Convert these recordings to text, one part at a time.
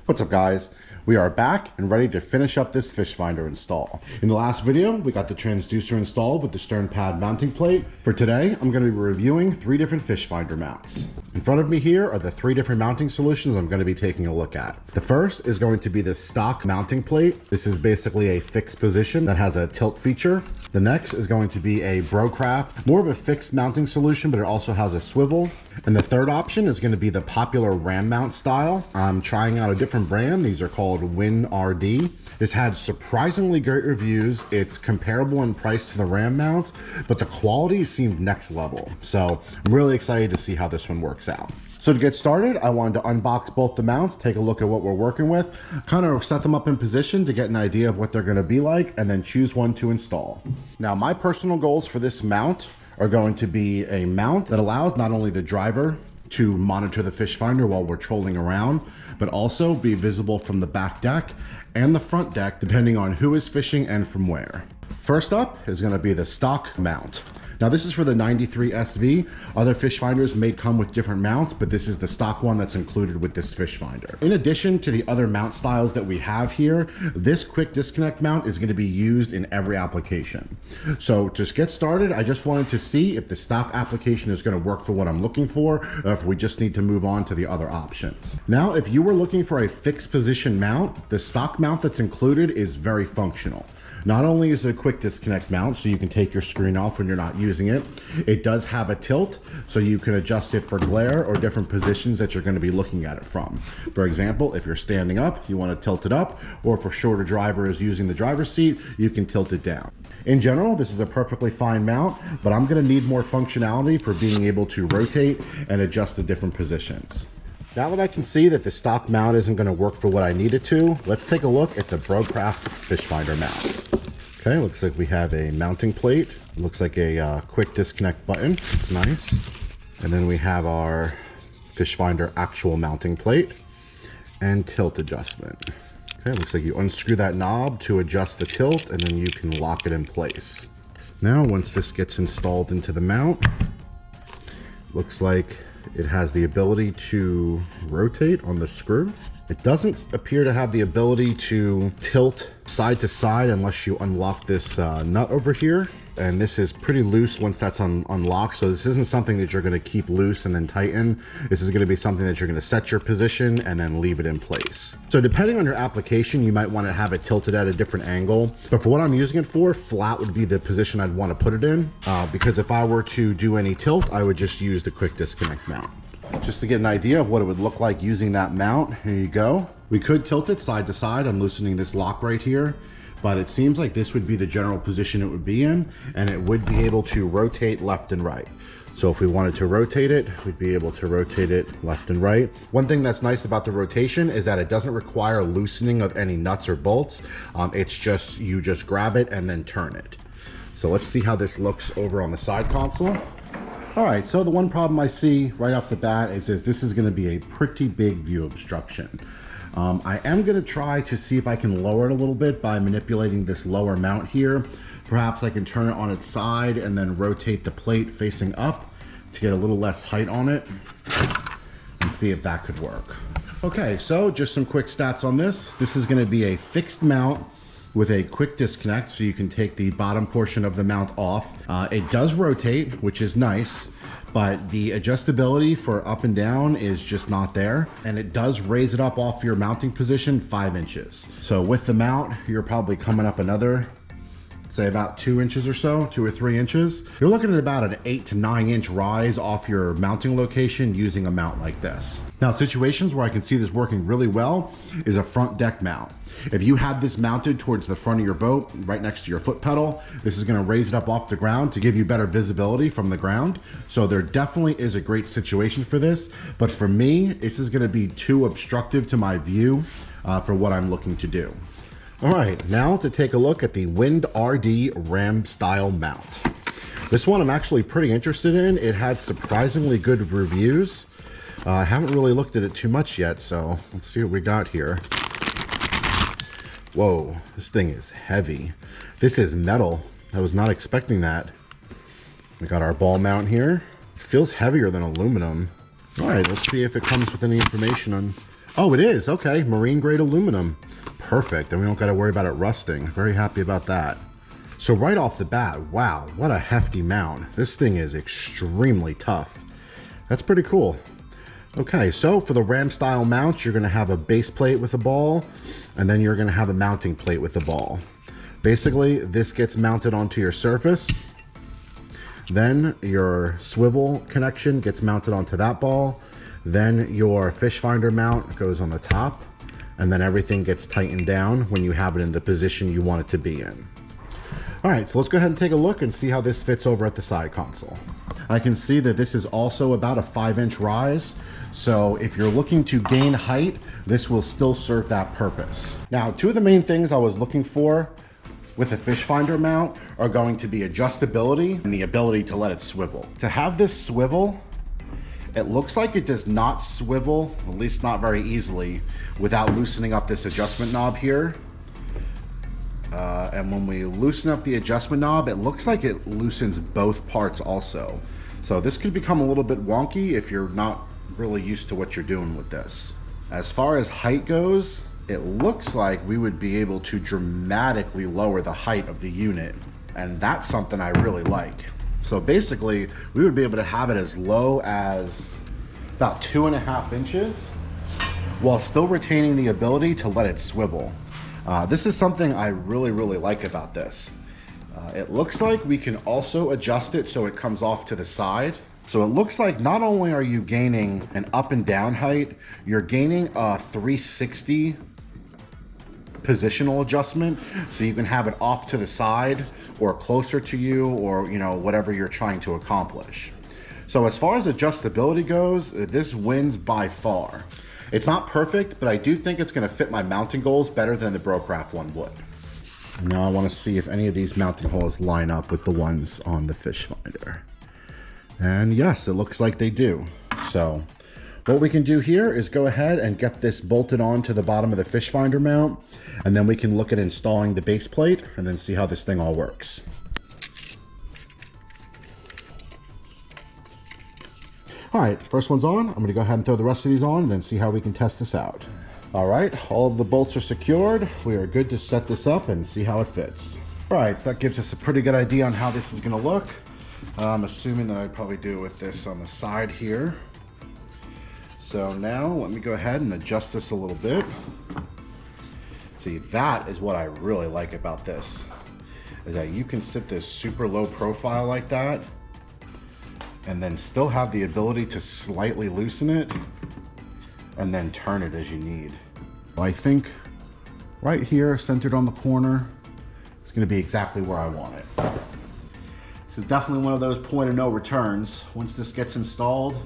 What's up, guys? We are back and ready to finish up this fish finder install. In the last video, we got the transducer installed with the stern pad mounting plate. For today, I'm going to be reviewing 3 different fish finder mounts. In front of me here are the 3 different mounting solutions I'm going to be taking a look at. The first is going to be the stock mounting plate. This is basically a fixed position that has a tilt feature. The next is going to be a Brocraft, more of a fixed mounting solution, but it also has a swivel. And the third option is going to be the popular ram mount style. I'm trying out a different brand. These are called WinRD. This had surprisingly great reviews. It's comparable in price to the ram mounts, but the quality seemed next level. So I'm really excited to see how this one works out. So to get started, I wanted to unbox both the mounts, take a look at what we're working with, kind of set them up in position to get an idea of what they're going to be like, and then choose one to install. Now, my personal goals for this mount are going to be a mount that allows not only the driver to monitor the fish finder while we're trolling around, but also be visible from the back deck and the front deck, depending on who is fishing and from where. First up is going to be the stock mount. Now, this is for the 93 SV. Other fish finders may come with different mounts, but this is the stock one that's included with this fish finder. In addition to the other mount styles that we have here, this quick disconnect mount is going to be used in every application. So to get started, I just wanted to see if the stock application is going to work for what I'm looking for, or if we just need to move on to the other options. Now, if you were looking for a fixed position mount, the stock mount that's included is very functional. Not only is it a quick disconnect mount, so you can take your screen off when you're not using it, it does have a tilt, so you can adjust it for glare or different positions that you're going to be looking at it from. For example, if you're standing up, you want to tilt it up, or if a shorter driver is using the driver's seat, you can tilt it down. In general, this is a perfectly fine mount, but I'm going to need more functionality for being able to rotate and adjust the different positions. Now that I can see that the stock mount isn't going to work for what I need it to, let's take a look at the Brocraft fish finder mount. Okay, looks like we have a mounting plate. It looks like a quick disconnect button. It's nice. And then we have our fish finder actual mounting plate and tilt adjustment. Okay, looks like you unscrew that knob to adjust the tilt, and then you can lock it in place. Now, once this gets installed into the mount, looks like it has the ability to rotate on the screw. It doesn't appear to have the ability to tilt side to side unless you unlock this nut over here. And this is pretty loose once that's unlocked. So this isn't something that you're going to keep loose and then tighten. This is going to be something that you're going to set your position and then leave it in place. So depending on your application, you might want to have it tilted at a different angle. But for what I'm using it for, flat would be the position I'd want to put it in. Because if I were to do any tilt, I would just use the quick disconnect mount. Just to get an idea of what it would look like using that mount, here you go. We could tilt it side to side. I'm loosening this lock right here, but it seems like this would be the general position it would be in, and it would be able to rotate left and right. So if we wanted to rotate it, we'd be able to rotate it left and right. One thing that's nice about the rotation is that it doesn't require loosening of any nuts or bolts. It's just, you just grab it and then turn it. So let's see how this looks over on the side console. All right, so the one problem I see right off the bat is this is going to be a pretty big view obstruction. I am going to try to see if I can lower it a little bit by manipulating this lower mount here. Perhaps I can turn it on its side and then rotate the plate facing up to get a little less height on it and see if that could work. Okay, so just some quick stats on this. This is going to be a fixed mount with a quick disconnect, so you can take the bottom portion of the mount off. It does rotate, which is nice, but the adjustability for up and down is just not there. And it does raise it up off your mounting position 5 inches. So with the mount, you're probably coming up another, say about 2 inches or so, 2 or 3 inches. You're looking at about an 8 to 9 inch rise off your mounting location using a mount like this. Now, situations where I can see this working really well is a front deck mount. If you have this mounted towards the front of your boat, right next to your foot pedal, this is going to raise it up off the ground to give you better visibility from the ground. So there definitely is a great situation for this. But for me, this is going to be too obstructive to my view for what I'm looking to do. All right, now to take a look at the WinRD Ram style mount. This one I'm actually pretty interested in. It had surprisingly good reviews. I haven't really looked at it too much yet, so let's see what we got here. Whoa, this thing is heavy. This is metal. I was not expecting that. We got our ball mount here. Feels heavier than aluminum. All right, let's see if it comes with any information on Oh, it is. Okay, marine grade aluminum. Perfect. And we don't got to worry about it rusting. Very happy about that. So right off the bat, wow, what a hefty mount. This thing is extremely tough. That's pretty cool. Okay, so for the ram style mount, you're going to have a base plate with a ball, and then you're going to have a mounting plate with the ball. Basically, this gets mounted onto your surface. Then your swivel connection gets mounted onto that ball. Then your fish finder mount goes on the top, and then everything gets tightened down when you have it in the position you want it to be in. All right, so let's go ahead and take a look and see how this fits over at the side console. I can see that this is also about a 5-inch rise. So if you're looking to gain height, this will still serve that purpose. Now, two of the main things I was looking for with a fish finder mount are going to be adjustability and the ability to let it swivel. To have this swivel, it looks like it does not swivel, at least not very easily, without loosening up this adjustment knob here. And when we loosen up the adjustment knob, it looks like it loosens both parts also. So this could become a little bit wonky if you're not really used to what you're doing with this. As far as height goes, it looks like we would be able to dramatically lower the height of the unit, and that's something I really like. So basically, we would be able to have it as low as about 2.5 inches while still retaining the ability to let it swivel. This is something I really like about this. It looks like we can also adjust it so it comes off to the side. So it looks like not only are you gaining an up and down height, you're gaining a 360 positional adjustment, so you can have it off to the side or closer to you, or whatever you're trying to accomplish. So as far as adjustability goes, this wins by far. It's not perfect, but I do think it's going to fit my mounting goals better than the Brocraft one would. Now I want to see if any of these mounting holes line up with the ones on the fish finder. And yes, it looks like they do. So what we can do here is go ahead and get this bolted on to the bottom of the fish finder mount, and then we can look at installing the base plate and then see how this thing all works. All right, first one's on. I'm gonna go ahead and throw the rest of these on and then see how we can test this out. All right, all of the bolts are secured. We are good to set this up and see how it fits. All right, so that gives us a pretty good idea on how this is gonna look. I'm assuming that I'd probably do it with this on the side here. So now let me go ahead and adjust this a little bit. See, that is what I really like about this, is that you can sit this super low profile like that and then still have the ability to slightly loosen it and then turn it as you need. I think right here, centered on the corner, it's gonna be exactly where I want it. This is definitely one of those point of no returns. Once this gets installed,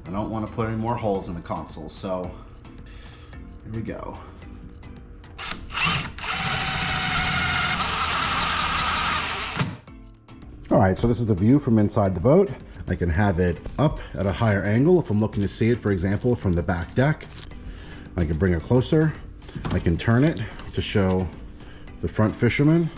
I don't want to put any more holes in the console, so here we go. All right, so this is the view from inside the boat. I can have it up at a higher angle if I'm looking to see it, for example, from the back deck. I can bring it closer. I can turn it to show the front fisherman.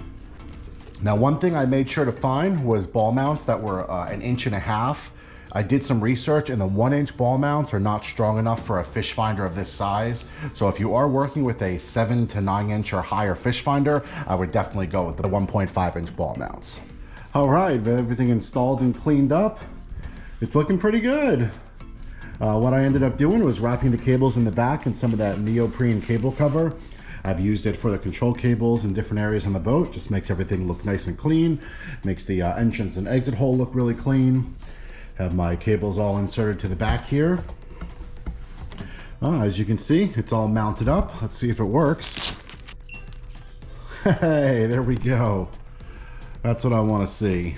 Now, one thing I made sure to find was ball mounts that were 1.5 inches. I did some research, and the 1-inch ball mounts are not strong enough for a fish finder of this size. So if you are working with a 7 to 9 inch or higher fish finder, I would definitely go with the 1.5 inch ball mounts. All right, everything installed and cleaned up. It's looking pretty good. What I ended up doing was wrapping the cables in the back in some of that neoprene cable cover. I've used it for the control cables in different areas on the boat. Just makes everything look nice and clean. Makes the entrance and exit hole look really clean. Have my cables all inserted to the back here. As you can see, it's all mounted up. Let's see if it works. Hey, there we go. That's what I want to see.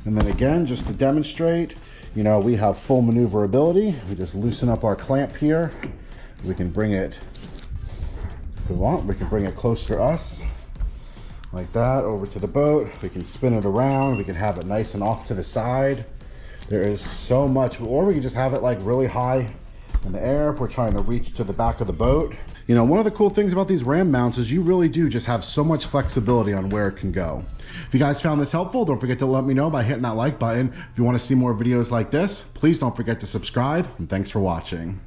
And then again, just to demonstrate, we have full maneuverability. We just loosen up our clamp here. We can bring it, if we want, we can bring it closer to us, like that, over to the boat. We can spin it around. We can have it nice and off to the side. There is so much, or we can just have it like really high in the air if we're trying to reach to the back of the boat. One of the cool things about these ram mounts is you really do just have so much flexibility on where it can go. If you guys found this helpful, don't forget to let me know by hitting that like button. If you want to see more videos like this, please don't forget to subscribe, and thanks for watching.